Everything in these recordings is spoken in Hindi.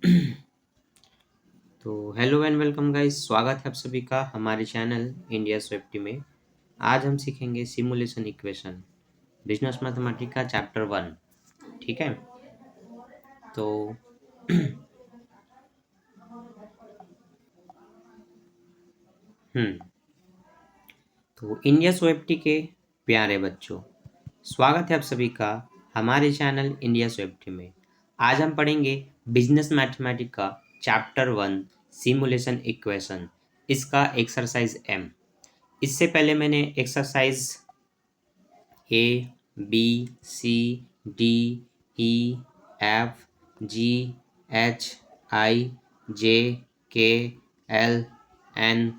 तो हेलो एंड वेलकम गाइस, स्वागत है आप सभी का हमारे चैनल इंडिया स्विफ्टी में। आज हम सीखेंगे सिमुलेशन इक्वेशन बिजनेस मैथमेटिक्स का चैप्टर 1। ठीक है, तो हम्म तो इंडिया स्विफ्टी के प्यारे बच्चों, स्वागत है आप सभी का हमारे चैनल इंडिया स्विफ्टी में। आज हम पढ़ेंगे बिजनेस मैथमेटिक्स का चैप्टर 1 सिमुलेशन इक्वेशन, इसका एक्सरसाइज एम। इससे पहले मैंने exercise A, B, C, D, E, F, G, H, I, J, K, L, N,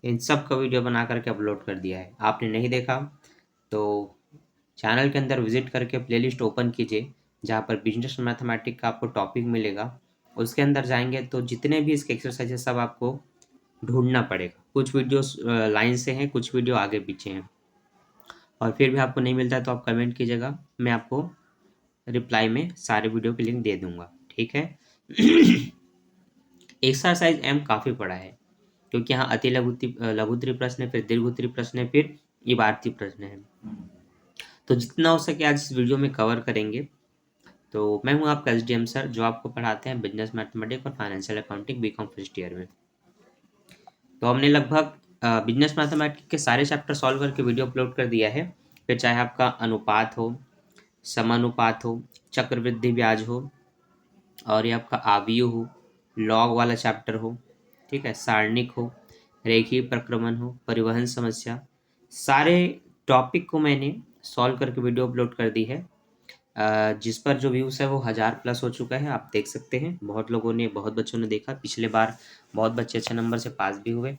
इन सब का वीडियो बना करके अपलोड कर दिया है। आपने नहीं देखा तो चैनल के अंदर विजिट करके प्लेलिस्ट ओपन कीजिए, जहाँ पर बिजनेस मैथमेटिक्स का आपको टॉपिक मिलेगा। उसके अंदर जाएंगे तो जितने भी इसके एक्सरसाइज है सब आपको ढूंढना पड़ेगा। कुछ वीडियोस लाइन से हैं, कुछ वीडियो आगे पीछे हैं, और फिर भी आपको नहीं मिलता है तो आप कमेंट कीजिएगा, मैं आपको रिप्लाई में सारे वीडियो की लिंक दे दूंगा। ठीक है। एक्सरसाइज एम काफ़ी पड़ा है, क्योंकि यहाँ अति लघुत्री प्रश्न है, फिर दीर्घोत्तरी प्रश्न है, फिर इबारती प्रश्न है। तो जितना हो सके आज इस वीडियो में कवर करेंगे। तो मैं हूँ आपका एसडीएम सर, जो आपको पढ़ाते हैं बिजनेस मैथमेटिक्स और financial accounting BCom first year में। तो हमने लगभग बिजनेस मैथमेटिक्स के सारे चैप्टर सॉल्व करके वीडियो अपलोड कर दिया है। फिर चाहे आपका अनुपात हो, समानुपात हो, चक्रवृद्धि ब्याज हो, और ये आपका आवीय हो, लॉग वाला चैप्टर हो, ठीक है, सारणिक हो, रेखीय प्रक्रमण हो, परिवहन समस्या, सारे टॉपिक को मैंने सॉल्व करके वीडियो अपलोड कर दी है। जिस पर जो व्यूज़ है वो 1000+ हो चुका है, आप देख सकते हैं। बहुत बच्चों ने देखा, पिछले बार बहुत बच्चे अच्छे नंबर से पास भी हुए।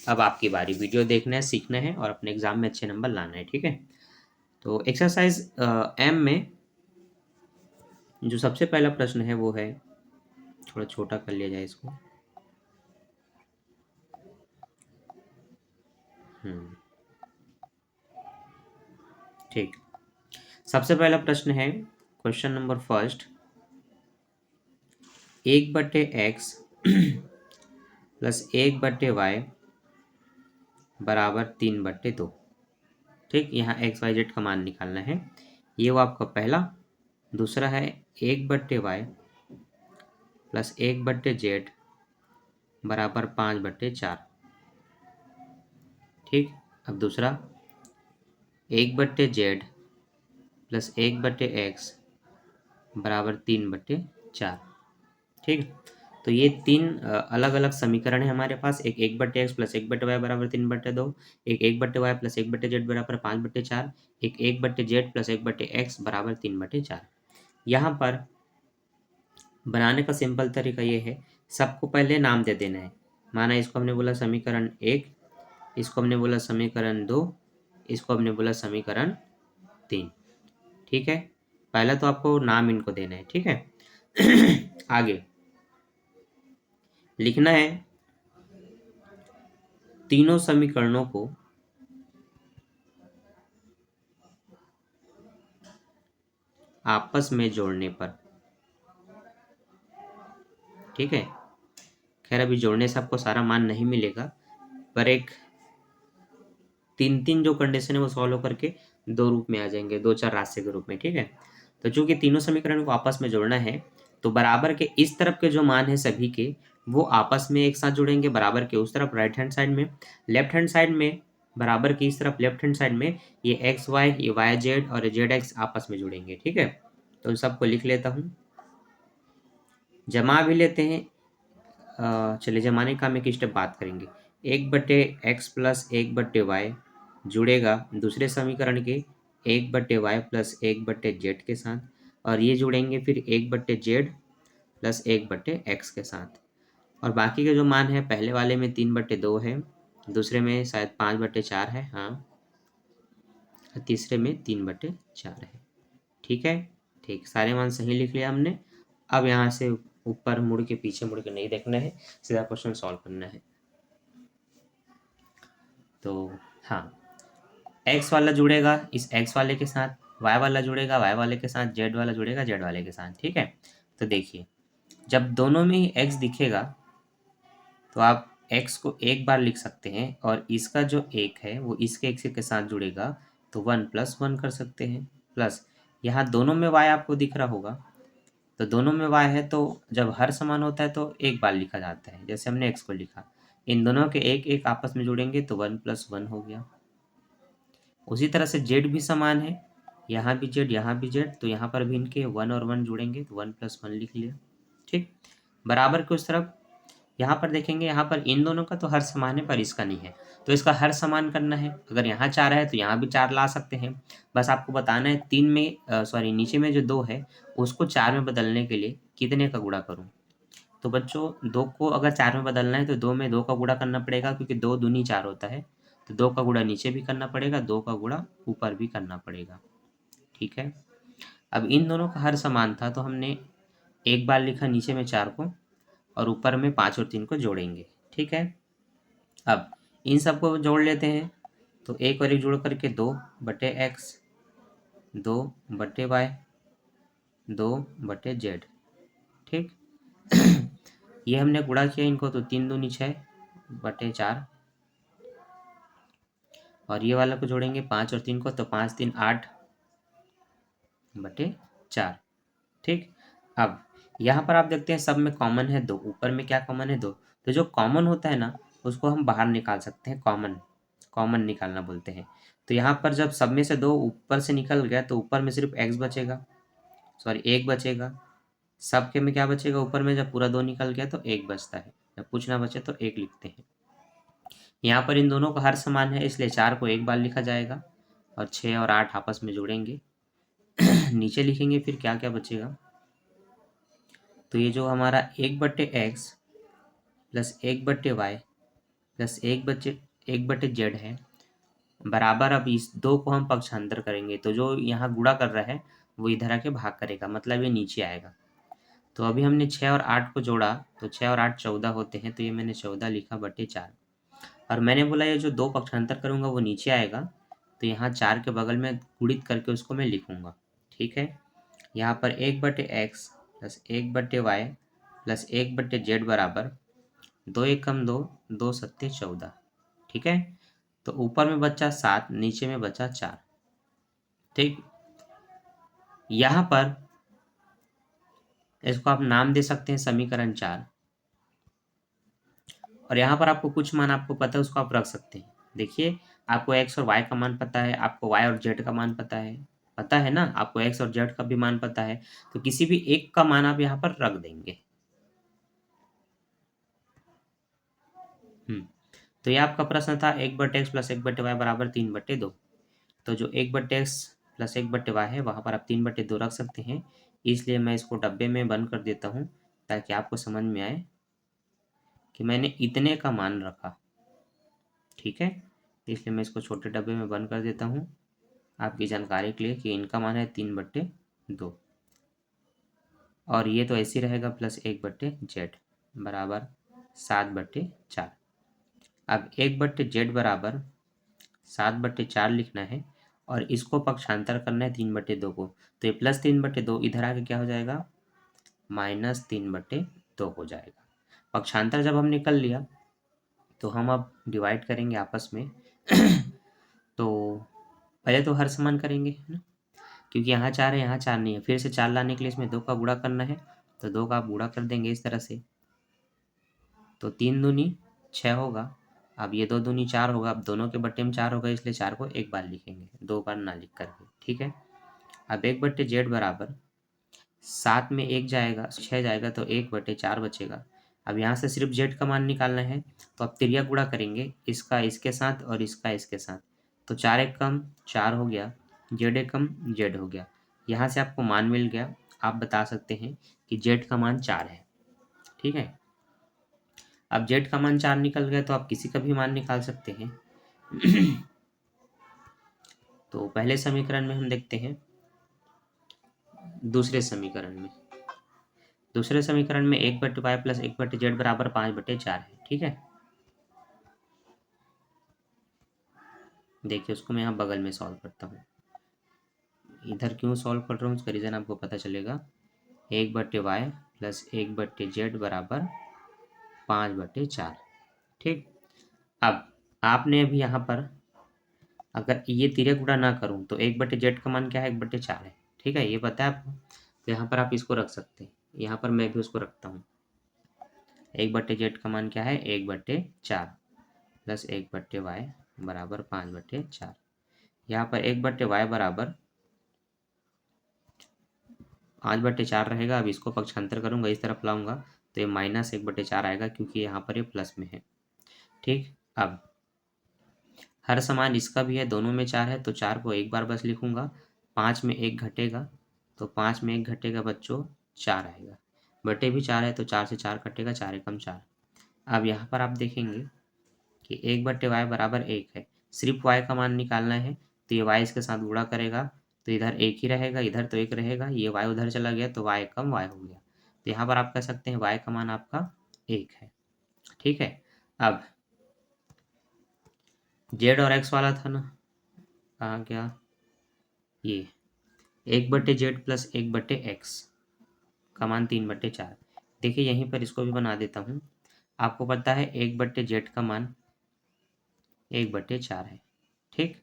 अब आपकी बारी, वीडियो देखना है, सीखना है और अपने एग्जाम में अच्छे नंबर लाना है। ठीक है। तो एक्सरसाइज एम में जो सबसे पहला प्रश्न है वो है, थोड़ा छोटा कर लिया जाए इसको। ठीक, सबसे पहला प्रश्न है, question number first, 1/x plus 1/y बराबर 3/2। ठीक, यहाँ XYZ का मान निकालना है। ये वो आपका पहला। दूसरा है 1/y प्लस 1/z बराबर 5/4। ठीक, अब दूसरा 1/z प्लस 1/x बराबर 3/4। ठीक, तो ये तीन अलग अलग समीकरण है हमारे पास। एक 1/x प्लस 1/y बराबर 3/2, एक 1/y प्लस 1/z बराबर 5/4, एक 1/z प्लस 1/x बराबर 3/4। यहाँ पर बनाने का सिंपल तरीका ये है, सबको पहले नाम दे देना है। माना इसको हमने बोला समीकरण 1, इसको हमने बोला समीकरण 2, इसको हमने बोला समीकरण 3। ठीक है, पहला तो आपको नाम इनको देना है। ठीक है। आगे लिखना है, तीनों समीकरणों को आपस में जोड़ने पर। ठीक है, खैर अभी जोड़ने से आपको सारा मान नहीं मिलेगा, पर एक तीन तीन जो कंडीशन है वो सॉल्व होकर के दो रूप में आ जाएंगे, दो चार राशि के रूप में। ठीक है, तो चूंकि तीनों समीकरण को आपस में जोड़ना है, तो बराबर के इस तरफ के जो मान है सभी के, वो आपस में एक साथ जुड़ेंगे। बराबर के उस तरफ राइट हैंड साइड में, लेफ्ट हैंड साइड में बराबर की इस तरफ लेफ्ट हैंड साइड में ये एक्स वाई, ये वाई जेड और जेड एक्स आपस में जुड़ेंगे। ठीक है, तो सबको लिख लेता हूँ, जमा भी लेते हैं। चलिए जमाने का हम एक स्टेप बात करेंगे। 1/x प्लस 1/y जुड़ेगा दूसरे समीकरण के 1/y प्लस 1/z के साथ, और ये जुड़ेंगे फिर 1/z प्लस 1/x के साथ। और बाकी के जो मान है, पहले वाले में 3/2 है, दूसरे में शायद 5/4 है, हाँ, तीसरे में 3/4 है। ठीक है, ठीक, सारे मान सही लिख लिया हमने। अब यहाँ से ऊपर मुड़ के पीछे मुड़ के नहीं देखना है, सीधा क्वेश्चन सॉल्व करना है। तो हाँ, x वाला जुड़ेगा इस x वाले के साथ, y वाला जुड़ेगा y वाले के साथ, z वाला जुड़ेगा z वाले के साथ। ठीक है, तो देखिए जब दोनों में ही x दिखेगा तो आप x को एक बार लिख सकते हैं और इसका जो एक है वो इसके x के साथ जुड़ेगा तो 1+1 कर सकते हैं। प्लस यहाँ दोनों में y आपको दिख रहा होगा, तो दोनों में y है तो जब हर समान होता है तो एक बार लिखा जाता है, जैसे हमने x को लिखा। इन दोनों के एक एक आपस में जुड़ेंगे तो 1+1 हो गया। उसी तरह से z भी समान है, यहाँ भी z यहाँ भी z, तो यहाँ पर भी इनके 1 और 1 जुड़ेंगे तो 1+1 लिख लिया। ठीक, बराबर के उस तरफ यहाँ पर देखेंगे, यहाँ पर इन दोनों का तो हर समान है पर इसका नहीं है, तो इसका हर समान करना है। अगर यहाँ 4 है तो यहाँ भी 4 ला सकते हैं। बस आपको बताना है 3 में सॉरी नीचे में जो 2 है उसको 4 में बदलने के लिए कितने का गुणा करूँ। तो बच्चों 2 को अगर 4 में बदलना है तो 2 में 2 का गुणा करना पड़ेगा, क्योंकि 2 दूनी 4 होता है, तो 2 का गुणा नीचे भी करना पड़ेगा, 2 का गुणा ऊपर भी करना पड़ेगा। ठीक है, अब इन दोनों का हर समान था तो हमने एक बार लिखा नीचे में 4 को और ऊपर में 5 और 3 को जोड़ेंगे। ठीक है, अब इन सबको जोड़ लेते हैं तो एक और एक जोड़ करके 2/x, 2/y, 2/z। ठीक ये हमने गुणा किया इनको तो 3 दूनी 6/4, और ये वाला को जोड़ेंगे 5 और 3 को तो 5 3 8/4। ठीक, अब यहाँ पर आप देखते हैं सब में कॉमन है 2, ऊपर में क्या कॉमन है 2, तो जो कॉमन होता है ना उसको हम बाहर निकाल सकते हैं, कॉमन कॉमन निकालना बोलते हैं। तो यहाँ पर जब सब में से 2 ऊपर से निकल गया तो ऊपर में सिर्फ x बचेगा, सॉरी 1 बचेगा। सबके में क्या बचेगा, ऊपर में जब पूरा 2 निकल गया तो 1 बचता है, जब कुछ ना बचे तो 1 लिखते हैं। यहाँ पर इन दोनों का हर समान है इसलिए 4 को एक बार लिखा जाएगा और 6 और 8 आपस में जुड़ेंगे। नीचे लिखेंगे फिर क्या क्या बचेगा, तो ये जो हमारा 1/x plus 1/y plus 1/z है बराबर, अब इस 2 को हम पक्षांतर करेंगे तो जो यहाँ गुणा कर रहा है वो इधर आके भाग करेगा, मतलब ये नीचे आएगा। तो अभी हमने 6 और 8 को जोड़ा तो 6 और 8 14 होते हैं, तो ये मैंने 14 लिखा बटे 4। और मैंने बोला ये जो 2 पक्षांतर करूँगा वो नीचे आएगा, तो यहाँ 4 के बगल में गुणित करके उसको मैं लिखूँगा। ठीक है, यहाँ पर 1/x plus 1/y plus 1/z बराबर 2 एकम 2, 2 सत्ते 14। ठीक है, तो ऊपर में बचा 7, नीचे में बचा 4। ठीक, यहाँ पर इसको आप नाम दे सकते हैं समीकरण 4, और यहाँ पर आपको कुछ मान आपको पता है उसको आप रख सकते हैं। देखिए आपको x और y का मान पता है, आपको y और z का मान पता है ना, आपको x और z का भी मान पता है, तो किसी भी एक का मान आप यहाँ पर रख देंगे। तो ये आपका प्रश्न था 1/x प्लस 1/y बराबर 3/2। तो जो 1/x प्लस 1/y है वहाँ पर आप 3/2 रख सकते हैं, इसलिए मैं इसको डब्बे में बंद कर देता हूँ ताकि आपको समझ में आए कि मैंने इतने का मान रखा। ठीक है, इसलिए मैं इसको छोटे डब्बे में बंद कर देता हूँ आपकी जानकारी के लिए कि इनका मान है 3/2, और ये तो ऐसे ही रहेगा प्लस 1/z बराबर 7/4। अब 1/z बराबर 7/4 लिखना है और इसको पक्षांतर करना है 3/2 को, तो ये प्लस 3/2 इधर आके क्या हो जाएगा, -3/2 हो जाएगा। पक्षांतर जब हमने कर लिया तो हम अब डिवाइड करेंगे आपस में। तो पहले तो हर समान करेंगे, है ना, क्योंकि यहाँ 4 है यहाँ 4 नहीं है, फिर से 4 लाने के लिए इसमें 2 का गुणा करना है, तो 2 का आप गुणा कर देंगे इस तरह से, तो 3 दूनी 6 होगा। अब ये 2 दूनी 4 होगा, अब दोनों के बट्टे में 4 होगा इसलिए 4 को एक बार लिखेंगे, 2 बार ना लिख करके। ठीक है, अब 1/z बराबर 7 में 1 जाएगा 6 जाएगा तो 1/4 बचेगा। अब यहाँ से सिर्फ z का मान निकालना है, तो अब तिरिया गुणा करेंगे, इसका इसके साथ और इसका इसके साथ, तो 4 एकम 4 हो गया, z एकम z हो गया। यहाँ से आपको मान मिल गया, आप बता सकते हैं कि z का मान 4 है। ठीक है, अब z का मान 4 निकल गया तो आप किसी का भी मान निकाल सकते हैं। तो पहले समीकरण में हम देखते हैं, दूसरे समीकरण में 1/y प्लस 1/z बराबर 5/4 है। ठीक है, देखिए उसको मैं यहाँ बगल में सॉल्व करता हूँ। इधर क्यों सॉल्व कर रहा हूँ उसका रीज़न आपको पता चलेगा। 1/y प्लस 1/z बराबर 5/4। ठीक। अब आपने अभी यहाँ पर अगर ये तिर्यक गुणा ना करूँ तो 1/z का मान क्या है? 1/4 है। ठीक है, ये पता है आपको? तो यहाँ पर आप इसको रख सकते हैं। यहाँ पर मैं भी उसको रखता हूँ। 1/z का मान क्या है? 1/4 प्लस 1/y बराबर 5/4। यहाँ पर 1/y बराबर 5/4 रहेगा। अब इसको पक्षांतर करूँगा, इस तरफ लाऊंगा तो ये -1/4 आएगा, क्योंकि यहाँ पर ये प्लस में है। ठीक। अब हर समान इसका भी है, दोनों में 4 है तो 4 को एक बार बस लिखूंगा। 5 में 1 घटेगा तो 5 में 1 घटेगा बच्चों, 4 आएगा। बटे भी 4 है तो 4 से 4 कटेगा, 4 एकम 4। अब यहाँ पर आप देखेंगे कि 1/y बराबर 1 है। सिर्फ y का मान निकालना है, तो ये y इसके साथ गुणा करेगा तो इधर 1 ही रहेगा, इधर तो 1 रहेगा, ये y उधर चला गया तो y कम y हो गया। तो यहाँ पर आप कह सकते हैं y का मान आपका 1 है। ठीक है। अब z और x वाला था ना, कहाँ गया? ये 1/z प्लस 1/x का मान 3/4। देखिए यहीं पर इसको भी बना देता हूँ। आपको पता है 1/z का मान 1/4 है। ठीक,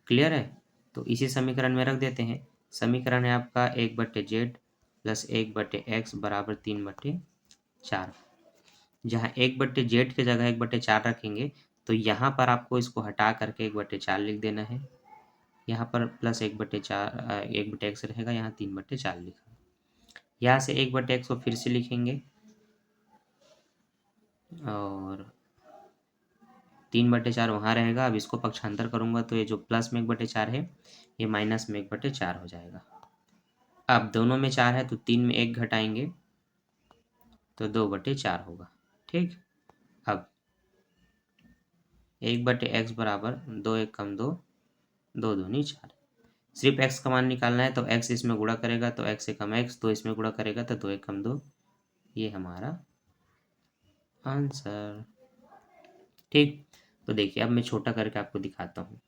क्लियर है? तो इसी समीकरण में रख देते हैं। समीकरण है आपका 1/z प्लस 1/x बराबर 3/4। जहाँ 1/z की जगह 1/4 रखेंगे तो यहाँ पर आपको इसको हटा करके 1/4 लिख देना है। यहाँ पर प्लस 1/x रहेगा, यहाँ 3/4 लिखा। यहाँ से 1/x को फिर से लिखेंगे और 3/4 वहाँ रहेगा। अब इसको पक्षांतर करूँगा तो ये जो प्लस में 1/4 है ये माइनस में 1/4 हो जाएगा। अब दोनों में 4 है तो 3 में 1 घटाएंगे तो 2/4 होगा। ठीक। अब 1/x बराबर 2 1 कम 2, 2 दूनी 4। सिर्फ x का मान निकालना है तो x इसमें गुणा करेगा तो x एकम x, 2 इसमें गुणा करेगा तो 2 एकम 2। ये हमारा आंसर। ठीक। तो देखिए अब मैं छोटा करके आपको दिखाता हूँ।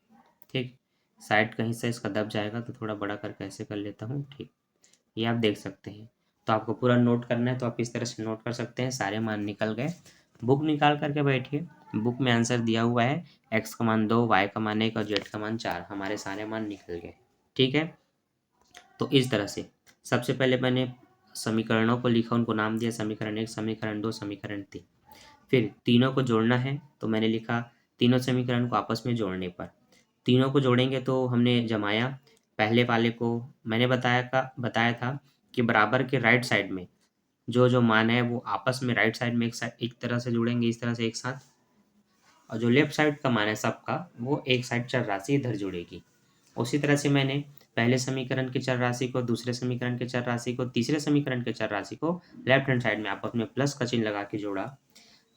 ठीक, साइड कहीं से इसका दब जाएगा तो थोड़ा बड़ा करके ऐसे कर लेता हूँ। ठीक, ये आप देख सकते हैं। तो आपको पूरा नोट करना है तो आप इस तरह से नोट कर सकते हैं। सारे मान निकल गए। बुक निकाल करके बैठिए। बुक में आंसर दिया हुआ है, x का मान 2, y का मान 1 और z का मान 4। हमारे सारे मान निकल गए। ठीक है। तो इस तरह से सबसे पहले मैंने समीकरणों को लिखा, उनको नाम दिया, समीकरण 1, समीकरण 2, समीकरण 3। फिर तीनों को जोड़ना है तो मैंने लिखा तीनों समीकरण को आपस में जोड़ने पर। तीनों को जोड़ेंगे तो हमने जमाया। पहले वाले को मैंने बताया था कि बराबर के राइट साइड में जो जो मान है वो आपस में राइट साइड में एक तरह से जुड़ेंगे, इस तरह से एक साथ। और जो लेफ्ट साइड का मान है सबका, वो एक साइड चर राशि इधर जुड़ेगी। उसी तरह से मैंने पहले समीकरण की चर राशि को, दूसरे समीकरण के चर राशि को, तीसरे समीकरण के चर राशि को लेफ्ट हैंड साइड में आपस में प्लस का चिन्ह लगा के जोड़ा।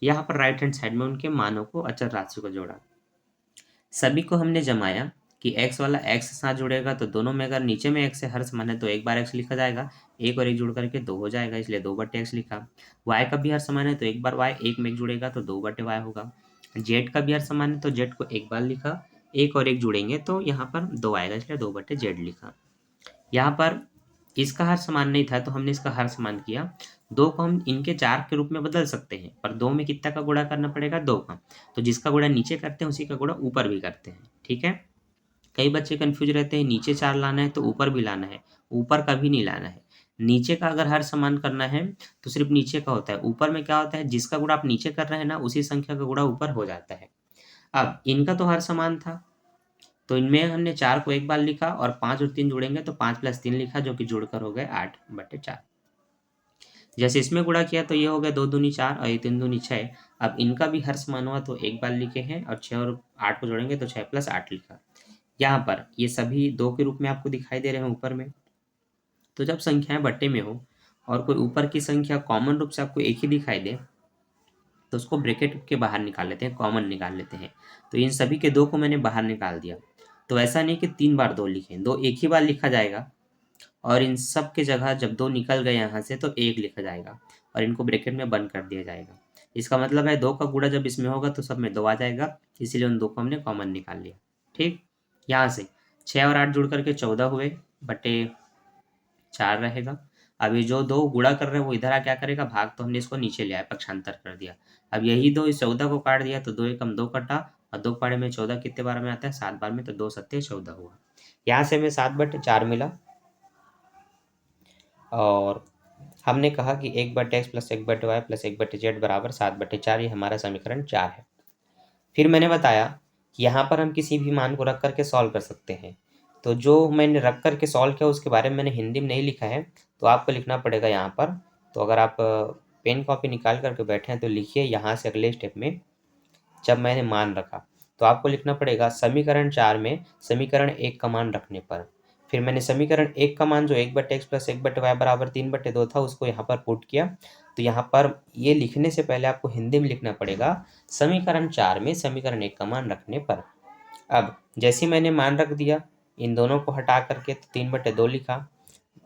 यहाँ पर राइट हैंड साइड में उनके मानों को, अचर राशि को जोड़ा। सभी को हमने जमाया कि x वाला x के साथ जुड़ेगा तो दोनों में अगर नीचे में x है हर समान है तो एक बार x लिखा जाएगा, एक और एक जुड़ करके 2 हो जाएगा, इसलिए 2/x लिखा। y का भी हर समान है तो एक बार y, एक में एक जुड़ेगा तो 2/y होगा। z का भी हर समान है तो z को एक बार लिखा, एक और एक जुड़ेंगे तो यहाँ पर 2 आएगा, इसलिए 2/z लिखा। यहाँ पर इसका हर समान नहीं था तो हमने इसका हर समान किया। 2 को हम इनके 4 के रूप में बदल सकते हैं, पर 2 में कितना का गुणा करना पड़ेगा? 2 का। तो जिसका गुणा नीचे करते हैं उसी का गुणा ऊपर भी करते हैं। ठीक है। कई बच्चे कंफ्यूज रहते हैं, नीचे 4 लाना है तो ऊपर भी लाना है, ऊपर का भी नहीं लाना है। नीचे का अगर हर समान करना है तो सिर्फ नीचे का होता है। ऊपर में क्या होता है, जिसका गुणा आप नीचे कर रहे हैं ना उसी संख्या का गुणा ऊपर हो जाता है। अब इनका तो हर समान था तो इनमें हमने 4 को एक बार लिखा और 5 और 3 जुड़ेंगे तो 5 + 3 लिखा, जो कि जुड़कर हो गए 8/4। जैसे इसमें गुणा किया तो ये हो गया 2 दूनी 4 और ये 3 दूनी 6। अब इनका भी हर समान हुआ तो एक बार लिखे हैं और 6 और 8 को जोड़ेंगे तो 6 + 8 लिखा। यहाँ पर ये सभी 2 के रूप में आपको दिखाई दे रहे हैं ऊपर में। तो जब संख्याएं बट्टे में हो और कोई ऊपर की संख्या कॉमन रूप से आपको एक ही दिखाई दे तो उसको ब्रैकेट के बाहर निकाल लेते हैं, कॉमन निकाल लेते हैं। तो इन सभी के 2 को मैंने बाहर निकाल दिया। तो ऐसा नहीं कि 3 बार 2 लिखें, 2 एक ही बार लिखा जाएगा और इन सब के जगह जब 2 निकल गए यहाँ से तो 1 लिखा जाएगा और इनको ब्रैकेट में बंद कर दिया जाएगा। इसका मतलब है 2 का गुणा जब इसमें होगा तो सब में 2 आ जाएगा, इसीलिए उन 2 को हमने कॉमन निकाल लिया। ठीक, यहाँ से 6 और 8 जुड़ करके 14 हुए, बटे 4 रहेगा। अब ये जो 2 गुणा कर रहे हैं वो इधर आ क्या करेगा, भाग तो हमने इसको नीचे ले आया, पक्षांतर कर दिया। अब यही 2 इस 14 को काट दिया तो 2 एकम 2 कटा और 2 पाड़े में 14 कितने बार में आता है, 7 बार में, तो 2 सत्ते 14 हुआ। यहाँ से हमें 7/4 मिला और हमने कहा कि 1/x plus 1/y plus 1/z बराबर 7/4, ये हमारा समीकरण 4 है। फिर मैंने बताया कि यहाँ पर हम किसी भी मान को रख करके सॉल्व कर सकते हैं। तो जो मैंने रख करके सॉल्व किया उसके बारे में मैंने हिंदी में नहीं लिखा है, तो आपको लिखना पड़ेगा यहाँ पर। तो अगर आप पेन कॉपी निकाल करके बैठे हैं तो लिखिए यहाँ से अगले स्टेप में, जब मैंने मान रखा तो आपको लिखना पड़ेगा समीकरण 4 में समीकरण 1 का मान रखने पर। फिर मैंने समीकरण 1 का मान जो 1/x प्लस 1/y बराबर 3/2 था उसको यहाँ पर पुट किया। तो यहाँ पर ये लिखने से पहले आपको हिंदी में लिखना पड़ेगा समीकरण 4 में समीकरण 1 का मान रखने पर। अब जैसे मैंने मान रख दिया, इन दोनों को हटा करके तो 3/2 लिखा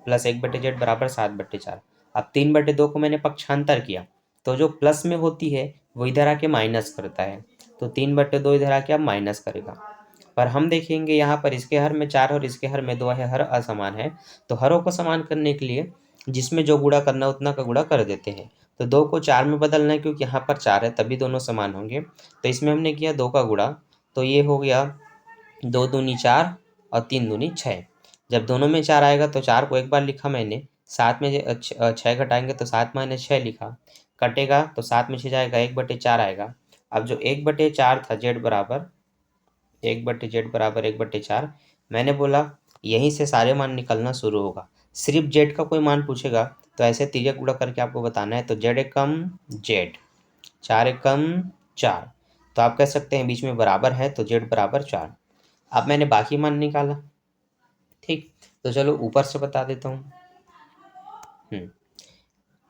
प्लस 1/z बराबर 7/4। अब 3/2 को मैंने पक्षांतर किया तो जो प्लस में होती है वो इधर आके माइनस करता है, तो 3/2 इधर आके अब माइनस करेगा। पर हम देखेंगे यहाँ पर इसके हर में 4 और इसके हर में 2 है, हर असमान है। तो हरों को समान करने के लिए जिसमें जो गुणा करना उतना का गुणा कर देते हैं। तो 2 को 4 में बदलना है क्योंकि यहाँ पर 4 है तभी दोनों समान होंगे। तो इसमें हमने किया 2 का गुणा, तो ये हो गया 2 दूनी 4 और 3 दूनी 6। जब दोनों में 4 आएगा तो 4 को एक बार लिखा मैंने, 7 में 6 घटाएंगे तो 7 - 6 लिखा, कटेगा तो 7 में 6 जाएगा 1/4 आएगा। अब जो 1/4 था z बराबर 1/4 मैंने बोला यहीं से सारे मान निकलना शुरू होगा। सिर्फ z का कोई मान पूछेगा तो ऐसे तिर्यक गुणा करके आपको बताना है। तो z एकम z, 4 एकम 4, तो आप कह सकते हैं बीच में बराबर है तो z बराबर 4। अब मैंने बाकी मान निकाला, ठीक। तो चलो ऊपर से बता देता हूँ।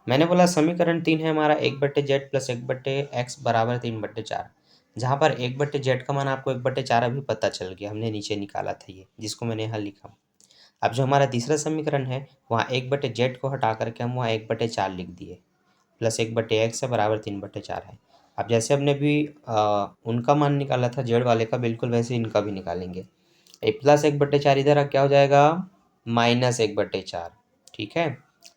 मैंने बोला समीकरण 3 है हमारा 1/z प्लस 1/x बराबर 3/4, जहाँ पर 1/z का मान आपको 1/4 अभी पता चल गया, हमने नीचे निकाला था ये, जिसको मैंने यहाँ लिखा। अब जो हमारा तीसरा समीकरण है वहाँ 1/z को हटा करके हम वहाँ 1/4 लिख दिए, प्लस 1/x है बराबर 3/4 है। अब जैसे हमने भी उनका मान निकाला था जेड वाले का, बिल्कुल वैसे इनका भी निकालेंगे। प्लस 1/4 इधर क्या हो जाएगा, -1/4, ठीक है।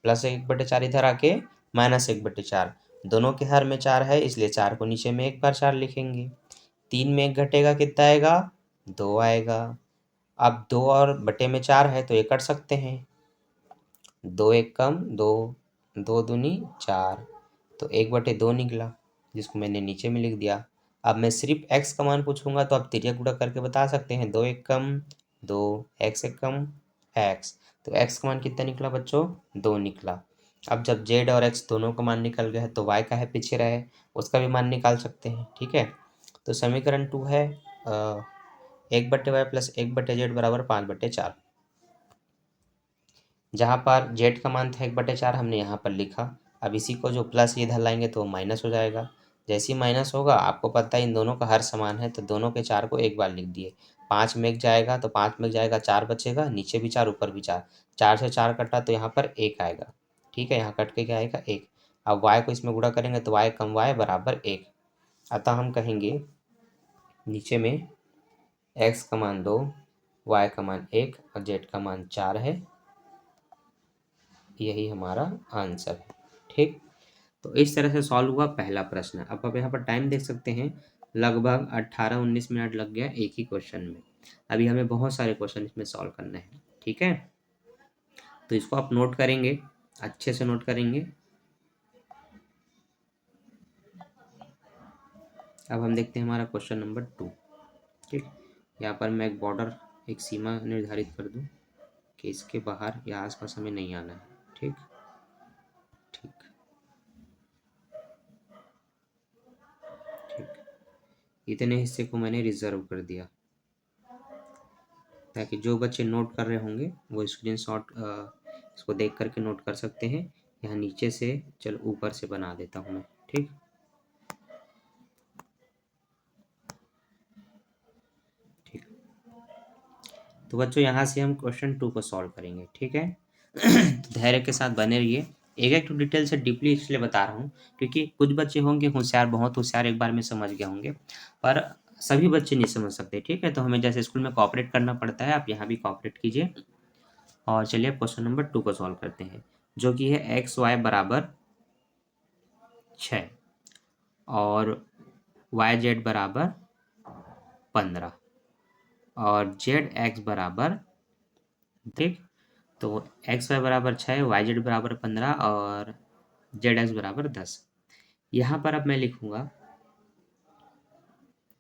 प्लस 1/4 इधर आके -1/4, दोनों के हर में 4 है इसलिए 4 को नीचे में एक बार 4 लिखेंगे। 3 में 1 घटेगा कितना आएगा, 2 आएगा। अब 2 और बटे में 4 है तो ये कट सकते हैं, 2 एकम 2, 2 दूनी 4, तो 1/2 निकला, जिसको मैंने नीचे में लिख दिया। अब मैं सिर्फ x का मान पूछूंगा तो आप तिर्यक गुणा करके बता सकते हैं, 2 एकम 2, x एकम x, तो x का मान कितना निकला बच्चों, 2 निकला। अब जब z और x दोनों का मान निकल गया है तो y का है पीछे रहे उसका भी मान निकाल सकते हैं, ठीक है। तो समीकरण 2 है 1/y प्लस 1/z बराबर 5/4, जहाँ पर z का मान था 1/4 हमने यहाँ पर लिखा। अब इसी को जो प्लस इधर लाएंगे तो माइनस हो जाएगा, जैसे ही माइनस होगा आपको पता है इन दोनों का हर समान है तो दोनों के 4 को एक बार लिख दिए। 5 में 1 जाएगा तो 5 में 1 जाएगा 4 बचेगा, नीचे भी 4 ऊपर भी 4, 4 से 4 कटा तो यहाँ पर 1 आएगा, ठीक है। यहाँ कट के क्या आएगा 1। अब y को इसमें गुणा करेंगे तो y कम y बराबर 1, अतः हम कहेंगे नीचे में x का मान 2, y का मान 1 और z का मान 4 है, यही हमारा आंसर है, ठीक। तो इस तरह से सॉल्व हुआ पहला प्रश्न। अब आप यहाँ पर टाइम देख सकते हैं, लगभग 18-19 मिनट लग गया एक ही क्वेश्चन में। अभी हमें बहुत सारे क्वेश्चन इसमें सॉल्व करना है, ठीक है। तो इसको आप नोट करेंगे, अच्छे से नोट करेंगे। अब हम देखते हैं हमारा क्वेश्चन नंबर 2, ठीक। यहाँ पर मैं एक बॉर्डर, एक सीमा निर्धारित कर दूँ कि इसके बाहर या आसपास हमें नहीं आना है, ठीक ठीक ठीक। इतने हिस्से को मैंने रिजर्व कर दिया ताकि जो बच्चे नोट कर रहे होंगे वो स्क्रीनशॉट इसको देख करके नोट कर सकते हैं। यहाँ नीचे से चलो ऊपर से बना देता हूँ मैं, ठीक। ठीक, तो बच्चों यहाँ से हम क्वेश्चन 2 को सॉल्व करेंगे, ठीक है। तो धैर्य के साथ बने रहिए। एक एक डिटेल से डीपली इसलिए बता रहा हूँ क्योंकि कुछ बच्चे होंगे होशियार, बहुत होशियार, एक बार में समझ गए होंगे, पर सभी बच्चे नहीं समझ सकते, ठीक है। तो हमें जैसे स्कूल में कोऑपरेट करना पड़ता है, आप यहाँ भी कोऑपरेट कीजिए। और चलिए क्वेश्चन नंबर 2 को सॉल्व करते हैं। जो कि है एक्स वाई बराबर 6 और वाई जेड बराबर 15 और जेड एक्स बराबर, ठीक, तो एक्स वाई बराबर 6, वाई जेड बराबर 15 और जेड एक्स बराबर 10। यहाँ पर अब मैं लिखूँगा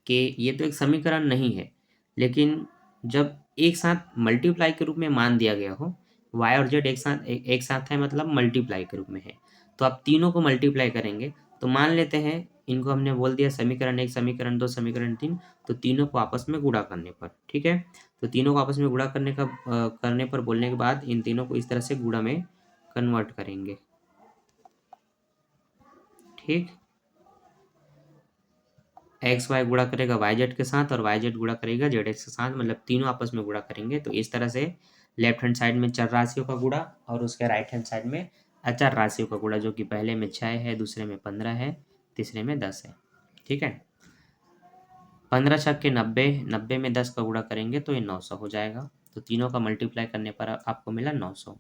कि ये तो एक समीकरण नहीं है, लेकिन जब एक साथ मल्टीप्लाई के रूप में मान दिया गया हो, y और z एक साथ है मतलब मल्टीप्लाई के रूप में है, तो आप तीनों को मल्टीप्लाई करेंगे। तो मान लेते हैं इनको हमने बोल दिया समीकरण 1, समीकरण 2, समीकरण 3, तो तीनों को आपस में गुणा करने पर, ठीक है, तो तीनों को आपस में गुणा करने पर बोलने के बाद इन तीनों को इस तरह से गुणा में कन्वर्ट करेंगे, ठीक। एक्स वाई गुणा करेगा वाई जेड के साथ और वाई जेड गुणा करेगा जेड एक्स के साथ, मतलब तीनों आपस में गुणा करेंगे। तो इस तरह से लेफ्ट हैंड साइड में चर राशियों का गुणा और उसके राइट हैंड साइड में अचर राशियों का गुणा, जो कि पहले में 6 है, दूसरे में 15 है, तीसरे में 10 है, ठीक है। 15 छक के 90, 90 में 10 का गुणा करेंगे तो ये 900 हो जाएगा। तो तीनों का मल्टीप्लाई करने पर आपको मिला 900।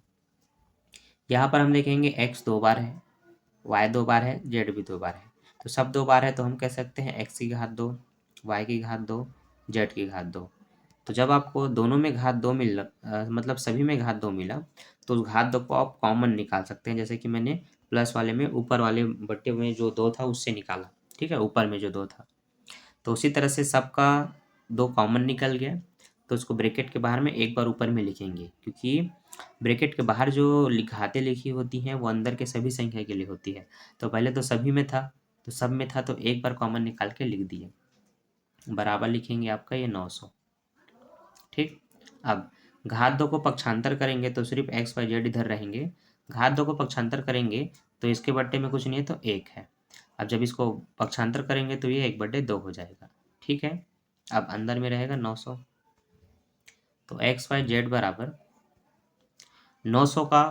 यहाँ पर हम लिखेंगे एक्स 2 बार है, वाई 2 बार है, जेड भी 2 बार है। तो सब 2 बार है तो हम कह सकते हैं एक्स की घात 2, वाई की घात 2, जेड की घात 2। तो जब आपको दोनों में घात 2 मतलब सभी में घात 2 मिला, तो उस घात 2 को आप कॉमन निकाल सकते हैं। जैसे कि मैंने प्लस वाले में ऊपर वाले बट्टे में जो 2 था उससे निकाला, ठीक है, ऊपर में जो 2 था। तो उसी तरह से सबका 2 कॉमन निकल गया, तो उसको ब्रैकेट के बाहर में एक बार ऊपर में लिखेंगे, क्योंकि ब्रैकेट के बाहर जो घातें लिखी होती हैं वो अंदर के सभी संख्या के लिए होती है। तो पहले तो सभी में था, तो सब में था तो एक बार कॉमन निकाल के लिख दिए, बराबर लिखेंगे आपका ये 900, ठीक। अब घात 2 को पक्षांतर करेंगे तो सिर्फ एक्स वाई जेड इधर रहेंगे, घात 2 को पक्षांतर करेंगे तो इसके बट्टे में कुछ नहीं है तो 1 है। अब जब इसको पक्षांतर करेंगे तो ये 1/2 हो जाएगा, ठीक है। अब अंदर में रहेगा 900, तो एक्स वाई जेड बराबर 900 का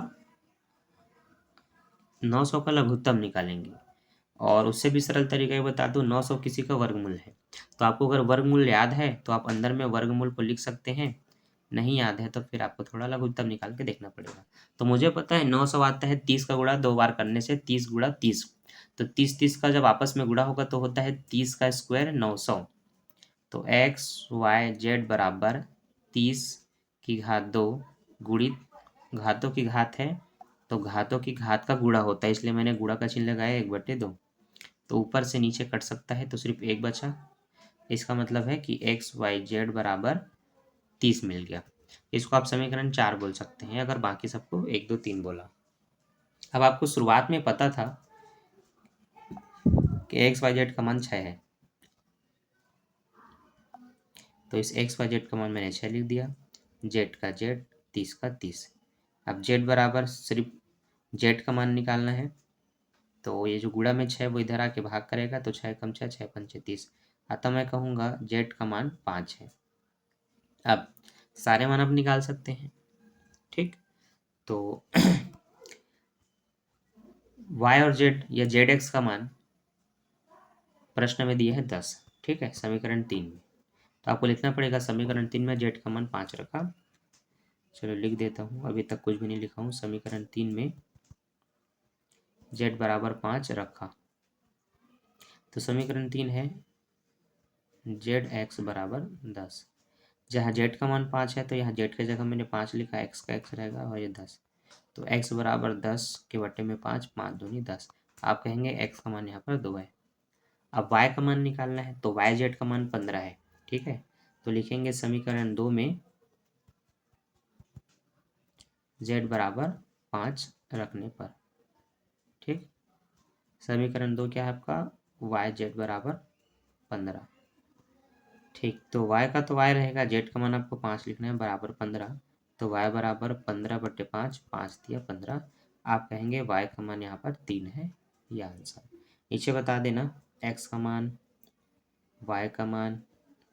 900 का लघुत्तम निकालेंगे। और उससे भी सरल तरीका ये बता दूं, 900 किसी का वर्गमूल है। तो आपको अगर वर्गमूल याद है तो आप अंदर में वर्गमूल को लिख सकते हैं, नहीं याद है तो फिर आपको थोड़ा लघुत्तम निकाल के देखना पड़ेगा। तो मुझे पता है 900 आता है 30 का गुणा 2 बार करने से, 30 गुणा 30। तो 30 का जब आपस में गुणा होगा तो होता है 30 का स्क्वायर 900। तो एक्स वाई जेड बराबर 30 की घात 2 गुणित घातों की घात है, तो घातों की घात का गुणा होता है, इसलिए मैंने गुणा का चिन्ह लगाया 1/2। तो ऊपर से नीचे कट सकता है तो सिर्फ 1 बचा। इसका मतलब है कि एक्स वाई जेड बराबर 30 मिल गया। इसको आप समीकरण 4 बोल सकते हैं अगर बाकी सबको 1 2 3 बोला। अब आपको शुरुआत में पता था कि एक्स वाई जेड का मान 6 है, तो इस एक्स वाई जेड का मान मैंने 6 लिख दिया, जेड का जेड, 30 का 30। अब जेड बराबर सिर्फ जेड का मान निकालना है, तो ये जो गुणा में 6 वो इधर आके भाग करेगा, तो 6 कम 6, 6 पंचे 30। अतः मैं कहूँगा जेड का मान 5 है। अब सारे मान आप निकाल सकते हैं, ठीक। तो y और z या जेड एक्स का मान प्रश्न में दिया है 10, ठीक है, समीकरण 3 में। तो आपको लिखना पड़ेगा समीकरण 3 में जेड का मान 5 रखा। चलो लिख देता हूँ, अभी तक कुछ भी नहीं लिखा हूँ। समीकरण 3 में जेड बराबर 5 रखा, तो समीकरण 3 है जेड एक्स बराबर 10। जहाँ जेड का मान 5 है तो यहाँ जेड की जगह मैंने 5 लिखा, एक्स का एक्स रहेगा और ये 10। तो एक्स बराबर 10 के बट्टे में 5, 5 दूनी 10। आप कहेंगे एक्स का मान यहाँ पर 2 है। अब y का मान निकालना है, तो वाई जेड का मान 15 है, ठीक है। तो लिखेंगे समीकरण 2 में z बराबर 5 रखने पर, ठीक। समीकरण 2 क्या है आपका, वाई जेड बराबर 15, ठीक। तो y का तो y रहेगा, z का मान आपको 5 लिखना है बराबर 15। तो y बराबर 15/5, 5 दिया 15। आप कहेंगे y का मान यहाँ पर 3 है, यह आंसर। नीचे बता देना x का मान, y का मान,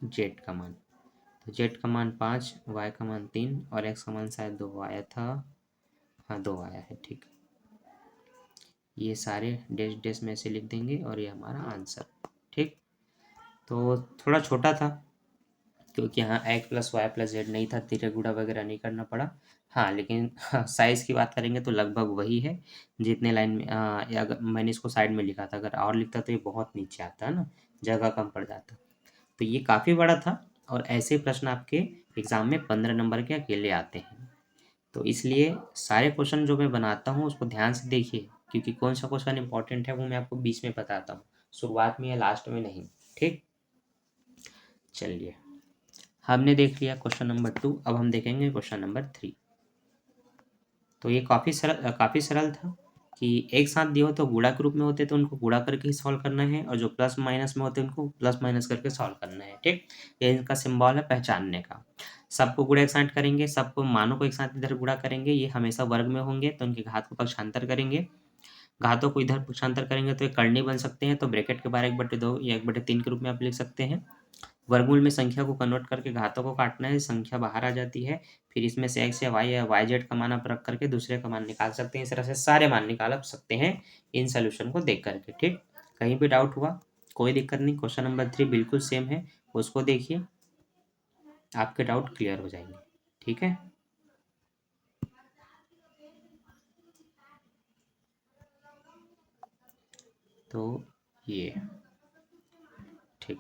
z का मान। तो जेड का मान 5, वाई का मान 3 और एक्स का मान शायद 2 आया था। हाँ 2 आया है, ठीक। ये सारे डैश डैश में से लिख देंगे और ये हमारा आंसर, ठीक। तो थोड़ा छोटा था, क्योंकि यहाँ X plus Y plus Z नहीं था, तिरक गुणा वगैरह नहीं करना पड़ा। हाँ, लेकिन हाँ, साइज़ की बात करेंगे तो लगभग वही है जितने लाइन में या अगर मैंने इसको साइड में लिखा था, अगर और लिखता तो ये बहुत नीचे आता है ना, जगह कम पड़ जाता। तो ये काफ़ी बड़ा था और ऐसे प्रश्न आपके एग्ज़ाम में 15 नंबर के अकेले आते हैं। तो इसलिए सारे क्वेश्चन जो मैं बनाता हूँ उसको ध्यान से देखिए, क्योंकि कौन सा क्वेश्चन इंपॉर्टेंट है वो मैं आपको बीच में बताता हूँ, शुरुआत में या लास्ट में नहीं। ठीक, चलिए हमने देख लिया क्वेश्चन नंबर 2, अब हम देखेंगे क्वेश्चन नंबर 3। तो ये काफ़ी सरल था कि एक साथ दिए हो तो गुणा के रूप में होते तो उनको गुणा करके ही सॉल्व करना है, और जो प्लस माइनस में होते हैं उनको प्लस माइनस करके सॉल्व करना है। ठीक, ये इनका सिंबल है पहचानने का। सबको गुणा एक साथ करेंगे, सबको मानों को एक साथ इधर गुणा करेंगे, ये हमेशा वर्ग में होंगे तो उनके घात को पक्षांतर करेंगे, घातों को इधर पक्षांतर करेंगे तो ये करनी बन सकते हैं, तो ब्रैकेट के बाहर 1/2 या 1/3 के रूप में आप लिख सकते हैं। वर्गमूल में संख्या को कन्वर्ट करके घातों को काटना है, संख्या बाहर आ जाती है, फिर इसमें से एक्स या वाई जेड का मान आप रख करके दूसरे का मान निकाल सकते हैं। इस तरह से सारे मान निकाल आप सकते हैं इन सोल्यूशन को देख करके। ठीक, कहीं भी डाउट हुआ कोई दिक्कत नहीं, क्वेश्चन नंबर 3 बिल्कुल सेम है, उसको देखिए, आपके डाउट क्लियर हो जाएंगे। ठीक है, तो ये ठीक,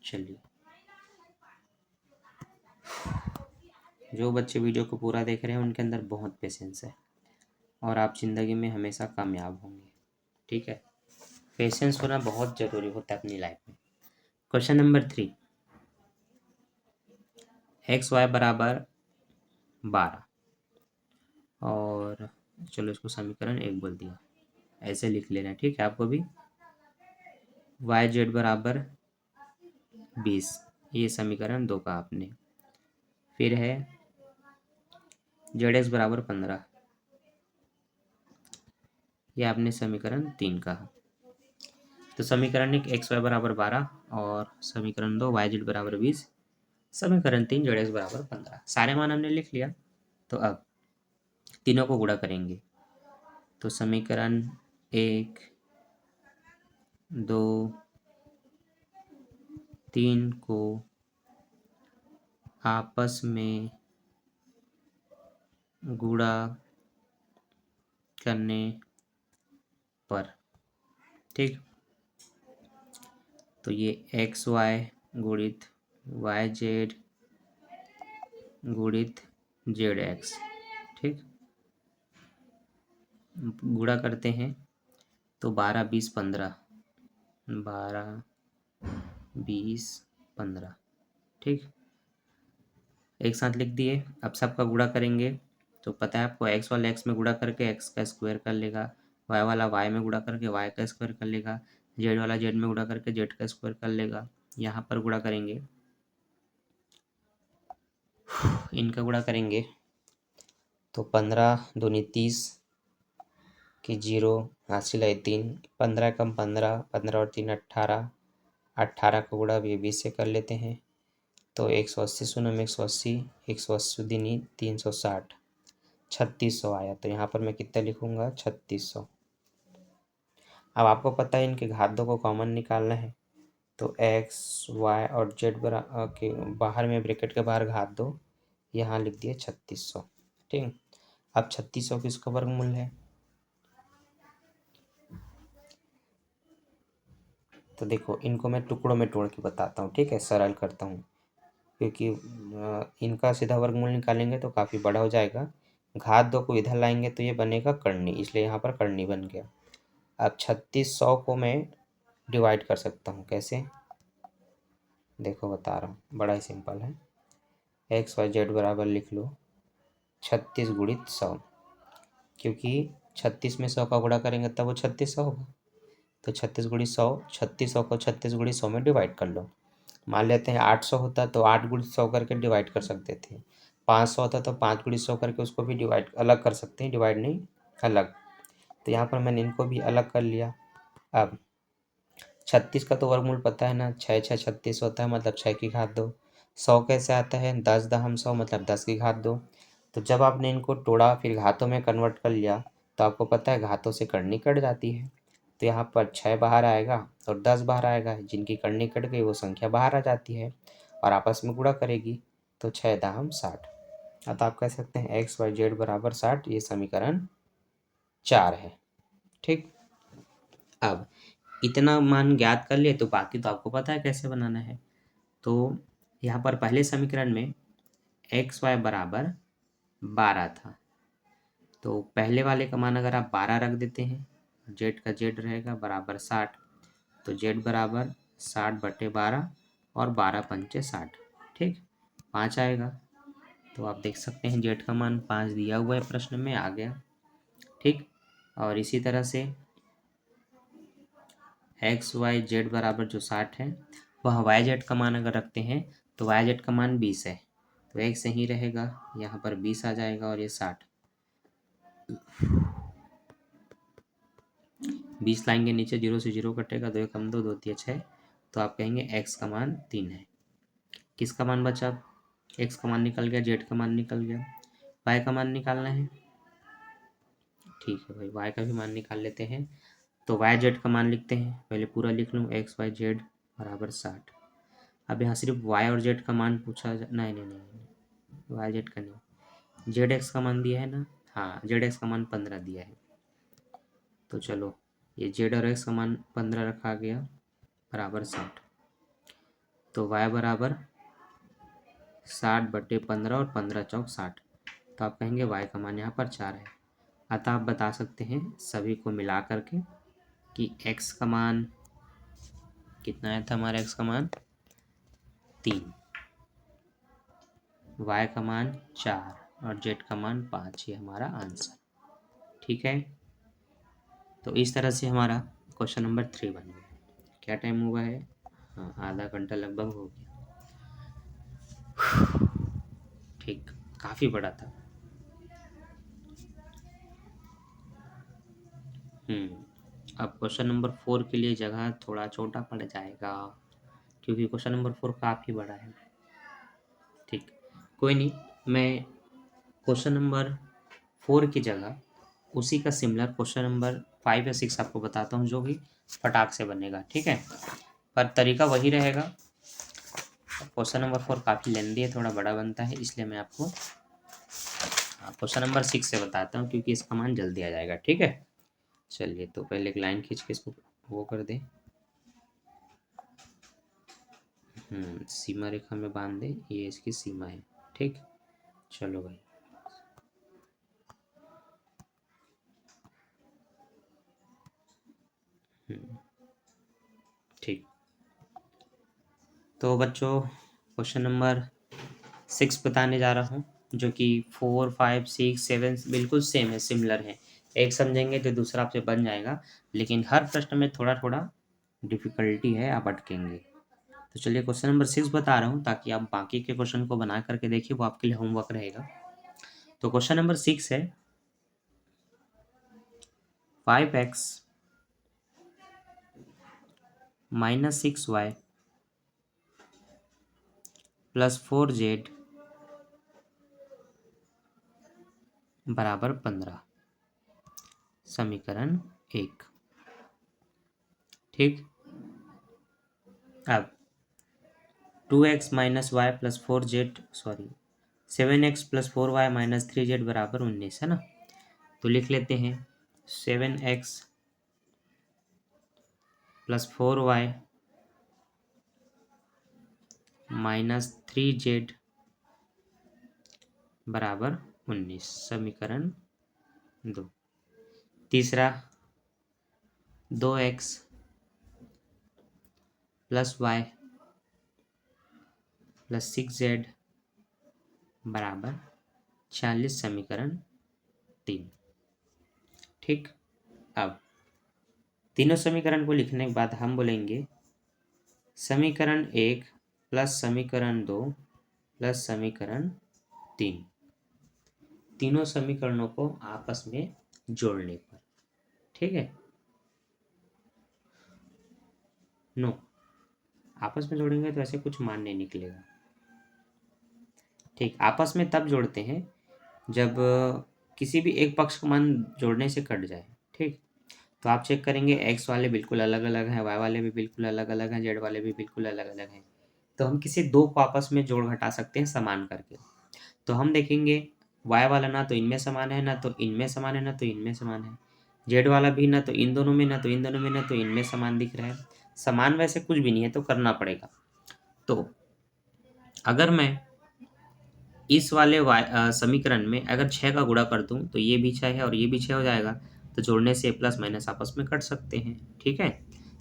चलिए जो बच्चे वीडियो को पूरा देख रहे हैं उनके अंदर बहुत पेशेंस है और आप ज़िंदगी में हमेशा कामयाब होंगे। ठीक है, पेशेंस होना बहुत ज़रूरी होता है अपनी लाइफ में। क्वेश्चन नंबर 3, एक्स वाई बराबर 12 और चलो इसको समीकरण 1 बोल दिया, ऐसे लिख लेना। ठीक है, आपको भी वाई जेड बराबर 20, ये समीकरण 2 का आपने, फिर है जेड एक्स बराबर 15, ये आपने समीकरण 3 का। तो समीकरण 1 एक्स वाई बराबर 12 और समीकरण 2 वाई जेड बराबर 20, समीकरण 3 जेड एक्स बराबर 15, सारे मान हमने लिख लिया। तो अब तीनों को गुणा करेंगे, तो समीकरण 1, 2, 3 को आपस में गुणा करने पर, ठीक, तो ये एक्स वाई गुणित वाई जेड गुणित जेड एक्स, ठीक, गुणा करते हैं तो 12, 20, 15, 12, 20, 15, ठीक, एक साथ लिख दिए। अब सबका गुणा करेंगे तो पता है आपको, एक्स वाला एक्स में गुणा करके एक्स का स्क्वायर कर लेगा, वाई वाला वाई में गुणा करके वाई का स्क्वायर कर लेगा, जेड वाला जेड में गुणा करके जेड का स्क्वायर कर लेगा। यहाँ पर गुणा करेंगे, इनका गुणा करेंगे तो 15 दूनी 30 की 0, हासिल है 3, 15 कम 15, 15 और 3 18, 18 का गुणा भी 20 से कर लेते हैं, तो 180 शून्य में 180, 180 दूनी 360, 3600 आया। तो यहाँ पर मैं कितना लिखूँगा, 3600। अब आपको पता है इनके घातों को कॉमन निकालना है, तो एक्स वाई और जेड के बाहर में ब्रैकेट के बाहर घात दो, यहाँ लिख दिए 3600। ठीक, अब 3600 किसका वर्गमूल है, तो देखो इनको मैं टुकड़ों में तोड़ के बताता हूँ। ठीक है, सरल करता हूँ, क्योंकि इनका सीधा वर्गमूल निकालेंगे तो काफ़ी बड़ा हो जाएगा, घात 2 को इधर लाएंगे तो ये बनेगा करनी, इसलिए यहाँ पर करनी बन गया। अब 3600 को मैं डिवाइड कर सकता हूँ, कैसे, देखो बता रहा हूँ, बड़ा ही सिंपल है। एक्स वाई जेड बराबर लिख लो 36 गुणित 100, क्योंकि 36 में 100 का गुणा करेंगे तब वो 3600 होगा, तो 36 गुणित 100, 3600 को 36 गुणित 100 में डिवाइड कर लो। मान लेते हैं 800 होता तो 8 गुणित 100 करके डिवाइड कर सकते थे, 500 होता तो 5 गुणित 100 करके उसको भी डिवाइड अलग कर सकते हैं, डिवाइड नहीं अलग। तो यहाँ पर मैंने इनको भी अलग कर लिया। अब 36 का तो वर्गमूल पता है ना, 6 6 36 होता है, मतलब 6 की घात 2। 100 कैसे आता है, 10 दहम 100, मतलब 10 की घात 2। तो जब आपने इनको तोड़ा फिर घातों में कन्वर्ट कर लिया तो आपको पता है घातों से करनी कट जाती है, तो यहाँ पर 6 बाहर आएगा और 10 बाहर आएगा। जिनकी करनी कट गई वो संख्या बाहर आ जाती है और आपस में गुणा करेगी, तो 6 दाहम 60। अतः आप कह सकते हैं एक्स वाई जेड बराबर 60, ये समीकरण 4 है। ठीक, अब इतना मान ज्ञात कर लिए तो बाकी तो आपको पता है कैसे बनाना है। तो यहाँ पर पहले समीकरण में एक्स वाई बराबर 12 था, तो पहले वाले का मान अगर आप 12 रख देते हैं, जेड का जेड रहेगा बराबर 60, तो जेड बराबर 60/12 और 12 पंचे 60। ठीक, 5 आएगा। तो आप देख सकते हैं जेड का मान 5 दिया हुआ है, प्रश्न में आ गया। ठीक, और इसी तरह से एक्स वाई जेड बराबर जो 60 है, वह वाई जेड का मान अगर रखते हैं तो वाई जेड का मान 20 है, तो एक सही रहेगा, यहाँ पर 20 आ जाएगा और ये 60। 20 लाएंगे नीचे, 0 से 0 कटेगा, 2 कम 2 2 तिया 6, तो आप कहेंगे एक्स का मान 3 है। किसका मान बचा? एक्स का मान निकल गया, जेड का मान निकल गया, वाई का मान निकालना है। ठीक है भाई, वाई का भी मान निकाल लेते हैं। तो वाई जेड का मान लिखते हैं, पहले पूरा लिख लूँ, एक्स वाई जेड बराबर 60। अब यहाँ सिर्फ वाई और जेड का मान पूछा नहीं नहीं नहीं, वाई जेड का नहीं, जेड एक्स का मान दिया है ना। हाँ, जेड एक्स का मान 15 दिया है, तो चलो ये जेड और एक्स का मान 15 रखा गया बराबर 60। तो वाई बराबर 60/15 और 15 चौक 60, तो आप कहेंगे वाई का मान यहाँ पर 4 है। अतः आप बता सकते हैं सभी को मिला करके कि एक्स का मान कितना आया था, हमारा एक्स का मान 3, वाई का मान 4 और जेड का मान 5, ये हमारा आंसर। ठीक है, तो इस तरह से हमारा क्वेश्चन नंबर 3 बन गया। क्या टाइम हुआ है? हाँ, आधा घंटा लगभग हो गया। ठीक, काफ़ी बड़ा था। अब क्वेश्चन नंबर 4 के लिए जगह थोड़ा छोटा पड़ जाएगा, क्योंकि क्वेश्चन नंबर 4 काफ़ी बड़ा है। ठीक, कोई नहीं, मैं क्वेश्चन नंबर 4 की जगह उसी का सिमिलर क्वेश्चन नंबर 5 या 6 आपको बताता हूँ, जो भी फटाक से बनेगा। ठीक है, पर तरीका वही रहेगा। क्वेश्चन नंबर 4 काफ़ी लेंदी है, थोड़ा बड़ा बनता है, इसलिए मैं आपको क्वेश्चन नंबर 6 से बताता हूँ, क्योंकि इसका मान जल्दी आ जाएगा। ठीक है, चलिए, तो पहले एक लाइन खींच के इसको वो कर दें, सीमा रेखा में बांध दें, ये इसकी सीमा है। ठीक, चलो भाई, ठीक, तो बच्चों क्वेश्चन नंबर 6 बताने जा रहा हूँ, जो कि 4 5 6 7 बिल्कुल सेम है, सिमिलर है। एक समझेंगे तो दूसरा आपसे बन जाएगा, लेकिन हर प्रश्न में थोड़ा थोड़ा डिफिकल्टी है, आप अटकेंगे। तो चलिए क्वेश्चन नंबर 6 बता रहा हूँ, ताकि आप बाकी के क्वेश्चन को बना करके देखिए, वो आपके लिए होमवर्क रहेगा। तो क्वेश्चन नंबर 6 है 5x - 6y + 4z बराबर 15, समीकरण 1। ठीक, अब 2x - y + 4z 7x + 4y - 3z बराबर 19 है ना। तो लिख लेते हैं 7x + 4y - 3z बराबर 19, समीकरण 2। तीसरा 2x + y + 6z बराबर 46, समीकरण 3। ठीक, अब तीनों समीकरण को लिखने के बाद हम बोलेंगे समीकरण 1 + समीकरण 2 + समीकरण 3, तीनों समीकरणों को आपस में जोड़ने पर। ठीक है, नो, आपस में जोड़ेंगे तो ऐसे कुछ मान नहीं निकलेगा। ठीक, आपस में तब जोड़ते हैं जब किसी भी एक पक्ष का मान जोड़ने से कट जाए। ठीक, तो आप चेक करेंगे एक्स वाले बिल्कुल अलग अलग हैं, वाई वाले भी बिल्कुल अलग अलग हैं, जेड वाले भी बिल्कुल अलग अलग हैं। तो हम किसी दो को आपस में जोड़ घटा सकते हैं समान करके। तो हम देखेंगे वाई वाला ना तो इनमें समान है, ना तो इनमें समान है, ना तो इनमें समान है। जेड वाला भी ना तो इन दोनों में, ना तो इन दोनों में, ना तो इनमें समान दिख रहा है। समान वैसे कुछ भी नहीं है तो करना पड़ेगा। तो अगर मैं इस वाले समीकरण में अगर 6 का गुणा कर दूं तो ये भी 6 है और ये भी 6 हो जाएगा। तो जोड़ने से प्लस माइनस आपस में कट सकते हैं। ठीक है,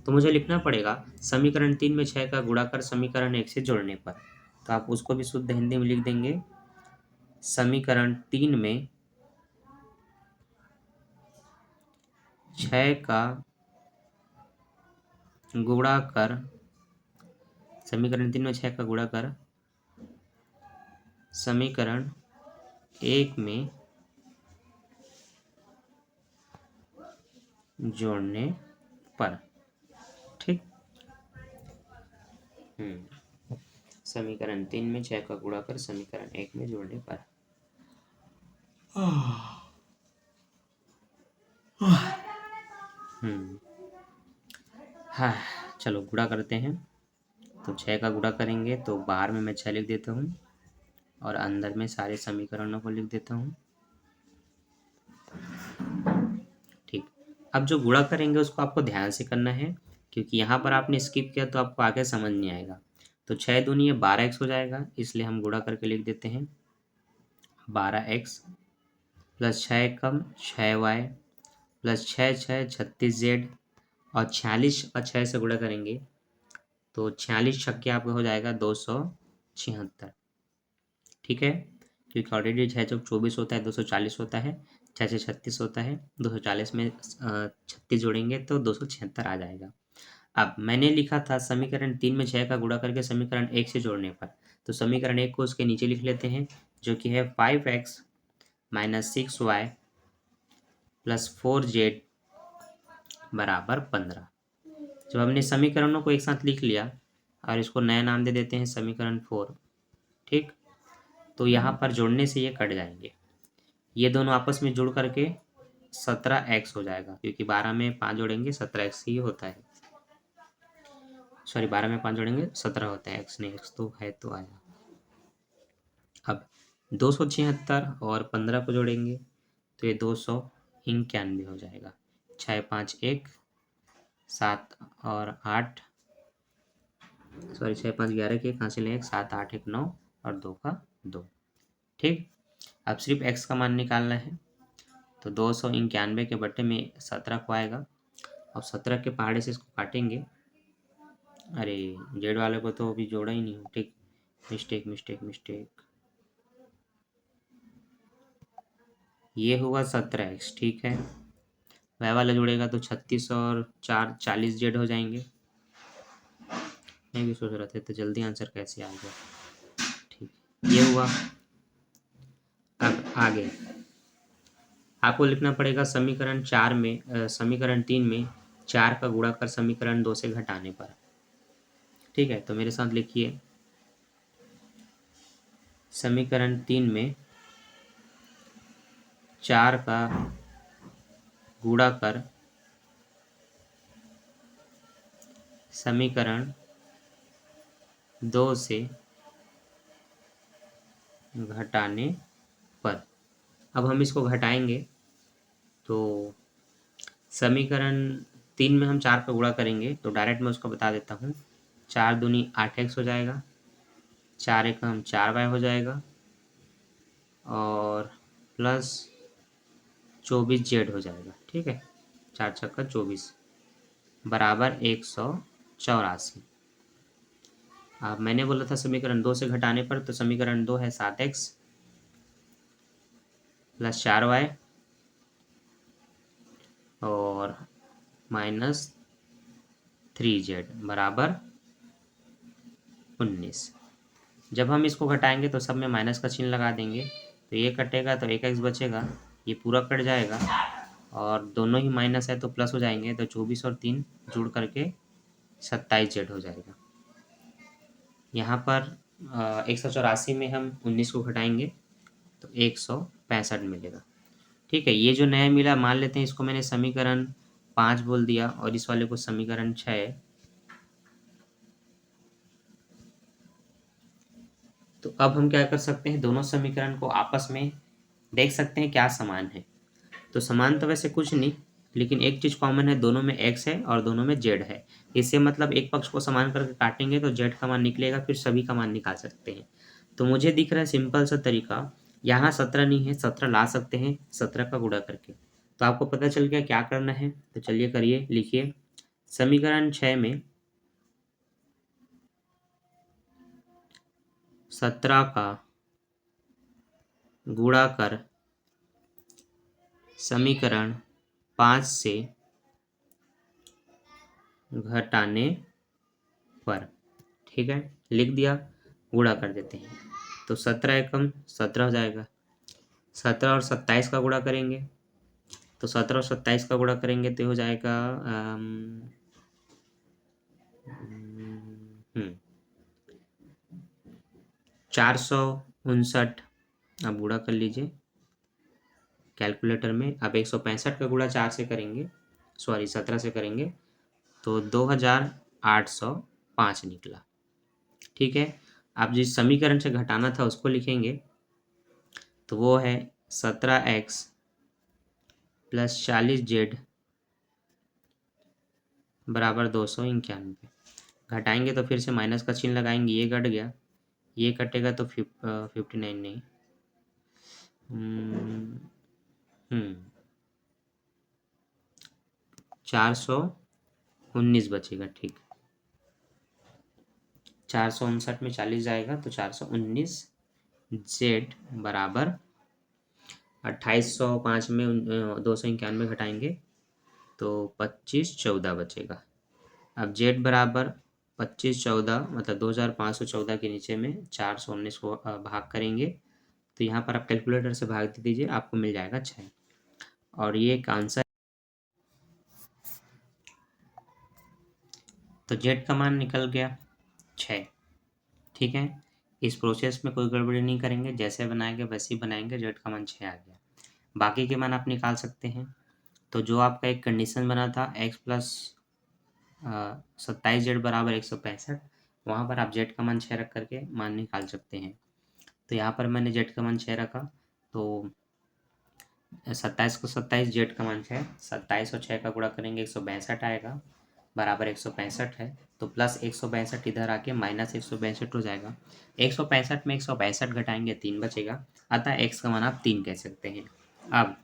तो मुझे लिखना पड़ेगा समीकरण 3 में 6 का गुणा कर समीकरण 1 से जोड़ने पर। तो आप उसको भी शुद्ध हिंदी में लिख देंगे, समीकरण 3 में 6 का गुणा कर, समीकरण 3 में 6 का गुणा कर समीकरण 1 में जोड़ने पर। ठीक, समीकरण 3 में 6 का गुणा कर समीकरण 1 में जोड़ने पर। हाँ, चलो गुणा करते हैं। तो 6 का गुणा करेंगे तो बाहर में मैं 6 लिख देता हूँ और अंदर में सारे समीकरणों को लिख देता हूँ। ठीक, अब जो गुणा करेंगे उसको आपको ध्यान से करना है, क्योंकि यहाँ पर आपने स्किप किया तो आपको आगे समझ नहीं आएगा। तो 6 दूनी 12x हो जाएगा, इसलिए हम गुणा करके लिख देते हैं 12x प्लस 6 कम 6y प्लस 6 6 36z और 46 और 6 से गुणा करेंगे तो 46 छक्के आपका हो जाएगा 276। ठीक है, क्योंकि ऑलरेडी 6 चौक 24 होता है, 240 होता है, 6 से 36 होता है, 240 में 36 जोड़ेंगे तो 276 आ जाएगा। अब मैंने लिखा था समीकरण 3 में 6 का गुणा करके समीकरण 1 से जोड़ने पर। तो समीकरण 1 को उसके नीचे लिख लेते हैं, जो कि है 5x minus 6y plus 4z बराबर 15। जब हमने समीकरणों को एक साथ लिख लिया और इसको नया नाम दे देते हैं समीकरण 4। ठीक, तो यहाँ पर जोड़ने से ये कट जाएंगे, ये दोनों आपस में जुड़ करके 17x हो जाएगा, क्योंकि 12 में 5 जोड़ेंगे 17x ही होता है। सॉरी, 12 में 5 जोड़ेंगे 17 होता है, x नहीं, x तो है तो आया। अब 276 और 15 को जोड़ेंगे तो ये 291 हो जाएगा। 6 5 1 7 और 8, सॉरी 6 5 11 के कहाँ से लें, 7 8 1 9 और 2 का 2। ठीक, अब सिर्फ x का मान निकालना है। तो 291 के बट्टे में 17 को आएगा। अब 17 के पहाड़े से इसको काटेंगे। अरे, जेड वाले को तो अभी जोड़ा ही नहीं हूँ। ठीक, मिस्टेक मिस्टेक मिस्टेक, ये हुआ 17x। ठीक है, वह वाला जुड़ेगा तो 36 और 4 40 जेड हो जाएंगे। मैं भी सोच रहा था तो जल्दी आंसर कैसे आ गया। ठीक, ये हुआ। अब आगे आपको लिखना पड़ेगा समीकरण 4 में समीकरण 3 में 4 का गुणा कर समीकरण 2 से घटाने पर। ठीक है, तो मेरे साथ लिखिए, समीकरण 3 में 4 का गुणा कर समीकरण 2 से घटाने पर। अब हम इसको घटाएंगे तो समीकरण 3 में हम 4 का गुणा करेंगे तो डायरेक्ट मैं उसको बता देता हूँ। 4 दूनी 8x हो जाएगा, 4 एक हम 4y हो जाएगा और प्लस 24z हो जाएगा। ठीक है, 4 छक्का 24 बराबर 184। अब मैंने बोला था समीकरण 2 से घटाने पर, तो समीकरण 2 है 7x प्लस 4y और माइनस 3z बराबर 19। जब हम इसको घटाएंगे तो सब में माइनस का चिन्ह लगा देंगे, तो ये कटेगा तो 1x बचेगा, ये पूरा कट जाएगा और दोनों ही माइनस है तो प्लस हो जाएंगे, तो 24 और 3 जुड़ करके 27z हो जाएगा। यहाँ पर 184 में हम 19 को घटाएंगे तो 165 मिलेगा। ठीक है, ये जो नया मिला मान लेते हैं इसको मैंने समीकरण 5 बोल दिया और इस वाले को समीकरण 6। तो अब हम क्या कर सकते हैं, दोनों समीकरण को आपस में देख सकते हैं क्या समान है। तो समान तो वैसे कुछ नहीं, लेकिन एक चीज़ कॉमन है, दोनों में x है और दोनों में z है। इससे मतलब एक पक्ष को समान करके काटेंगे तो z का मान निकलेगा, फिर सभी का मान निकाल सकते हैं। तो मुझे दिख रहा है सिंपल सा तरीका, यहाँ 17 नहीं है, 17 ला सकते हैं 17 का गुणा करके। तो आपको पता चल गया क्या करना है, तो चलिए करिए, लिखिए। समीकरण 6 में 17 का गुणा कर समीकरण 5 से घटाने पर, ठीक है, लिख दिया, गुणा कर देते हैं। तो 17 एकम 17 हो जाएगा, 17 और 27 का गुणा करेंगे, तो 17 और 27 का गुणा करेंगे तो हो जाएगा 459। अब गुणा कर लीजिए कैलकुलेटर में। अब 165 का गुणा 4 से करेंगे, सॉरी 17 से करेंगे, तो 2805 निकला। ठीक है, आप जिस समीकरण से घटाना था उसको लिखेंगे, तो वो है 17x प्लस 40z बराबर 291। घटाएंगे तो फिर से माइनस का चिन्ह लगाएंगे, ये घट गया, ये कटेगा तो 59 नहीं, 419 बचेगा। ठीक, 459 में 40 जाएगा तो 419, जेड बराबर 2805 में 291 घटाएंगे तो 2514 बचेगा। अब जेड बराबर 2514 मतलब 2514 के नीचे में 419 को भाग करेंगे, तो यहाँ पर आप कैलकुलेटर से भाग दे दीजिए, आपको मिल जाएगा 6। और ये एक आंसर, तो जेड का मान निकल गया 6। ठीक है, इस प्रोसेस में कोई गड़बड़ी नहीं करेंगे, जैसे बनाएंगे वैसे ही बनाएंगे, जेड का मान 6 आ गया। बाकी के मान आप निकाल सकते हैं। तो जो आपका एक कंडीशन बना था x प्लस 27z बराबर 165, वहाँ पर आप जेड का मान 6 रख करके मान निकाल सकते हैं। तो यहाँ पर मैंने जेड का मान 6 रखा, तो 27 को 27, जेड का मान 6, 27 और 6 का गुणा करेंगे 162 आएगा, बराबर 165 है। तो प्लस 162 इधर आके माइनस 162 हो जाएगा। 165 में 162 घटाएंगे 3 बचेगा, अतः x का मान आप 3 कह सकते हैं। अब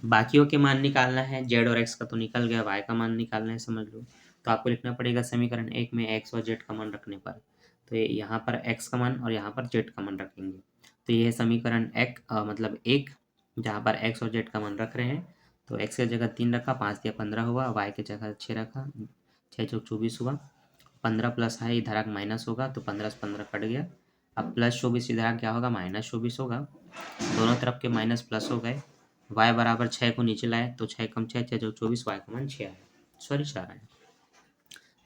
बाकियों के मान निकालना है, जेड और एक्स का तो निकल गया, वाई का मान निकालना है, समझ लो। तो आपको लिखना पड़ेगा समीकरण 1 में एक्स और जेड का मान रखने पर, तो ये यहाँ पर एक्स का मान और यहाँ पर जेड का मान रखेंगे। तो ये है समीकरण मतलब 1, जहाँ पर एक्स और जेड का मान रख रहे हैं। तो एक्स की जगह 3 रखा, 5 दिया 15 हुआ, वाई की जगह 6 रखा, 6 चौक 24 हुआ, 15 प्लस है इधर आके माइनस होगा, तो 15 से 15 कट गया। अब प्लस 24 इधर क्या होगा, माइनस 24 होगा, दोनों तरफ के माइनस प्लस हो गए। y बराबर 6 को नीचे लाए तो 6 कम 6 6 जो 24, y का मान 6 आया, सॉरी 4 आया।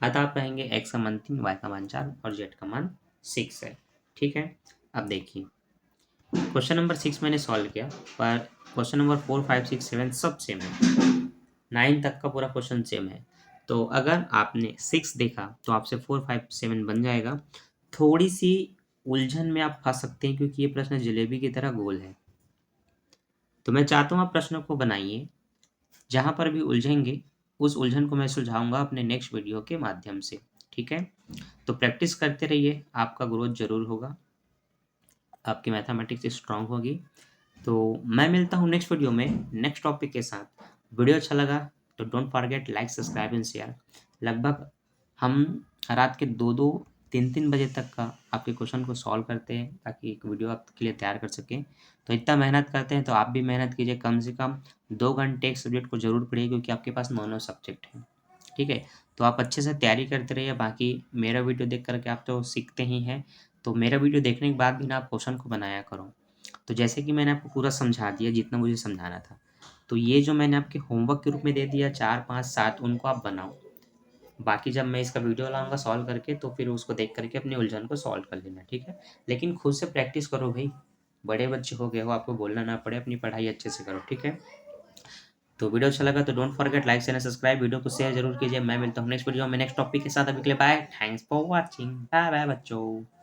अतः आप कहेंगे x का मान 3, y का मान 4 और z का मान 6 है। ठीक है, अब देखिए क्वेश्चन नंबर 6 मैंने सॉल्व किया, पर क्वेश्चन नंबर 4, 5, 6, 7 सब सेम है, 9 तक का पूरा क्वेश्चन सेम है। तो अगर आपने 6 देखा तो आपसे 4, 5, 7 बन जाएगा। थोड़ी सी उलझन में आप फंस सकते हैं क्योंकि ये प्रश्न जलेबी की तरह गोल है। तो मैं चाहता हूँ आप प्रश्नों को बनाइए, जहाँ पर भी उलझेंगे उस उलझन को मैं सुलझाऊंगा अपने नेक्स्ट वीडियो के माध्यम से। ठीक है, तो प्रैक्टिस करते रहिए, आपका ग्रोथ जरूर होगा, आपकी मैथमेटिक्स स्ट्रांग होगी। तो मैं मिलता हूँ नेक्स्ट वीडियो में नेक्स्ट टॉपिक के साथ। वीडियो अच्छा लगा तो don't forget like, subscribe and share. लगभग हम रात के 2-2, 3-3 बजे तक का आपके क्वेश्चन को सॉल्व करते हैं, ताकि एक वीडियो आपके लिए तैयार कर सकें। तो इतना मेहनत करते हैं तो आप भी मेहनत कीजिए, कम से कम 2 घंटे एक सब्जेक्ट को जरूर पढ़िए, क्योंकि आपके पास 9 सब्जेक्ट हैं। ठीक है, तो आप अच्छे से तैयारी करते रहिए। बाकी मेरा वीडियो देख करके आप तो सीखते ही हैं, तो मेरा वीडियो देखने के बाद भी ना आप क्वेश्चन को बनाया करो। तो जैसे कि मैंने आपको पूरा समझा दिया जितना मुझे समझाना था, तो ये जो मैंने आपके होमवर्क के रूप में दे दिया 4, 5, 7, उनको आप बनाओ। बाकी जब मैं इसका वीडियो लाऊंगा सॉल्व करके, तो फिर उसको देख करके अपनी उलझन को सॉल्व कर लेना। ठीक है, लेकिन खुद से प्रैक्टिस करो भाई, बड़े बच्चे हो गए हो, आपको बोलना ना पड़े, अपनी पढ़ाई अच्छे से करो। ठीक है, तो वीडियो अच्छा लगा तो don't forget like share and subscribe, video को शेयर जरूर कीजिए। मैं मिलता हूँ नेक्स्ट वीडियो में नेक्स्ट टॉपिक के साथ। अभी के लिए bye, thanks for watching, bye bye बच्चों।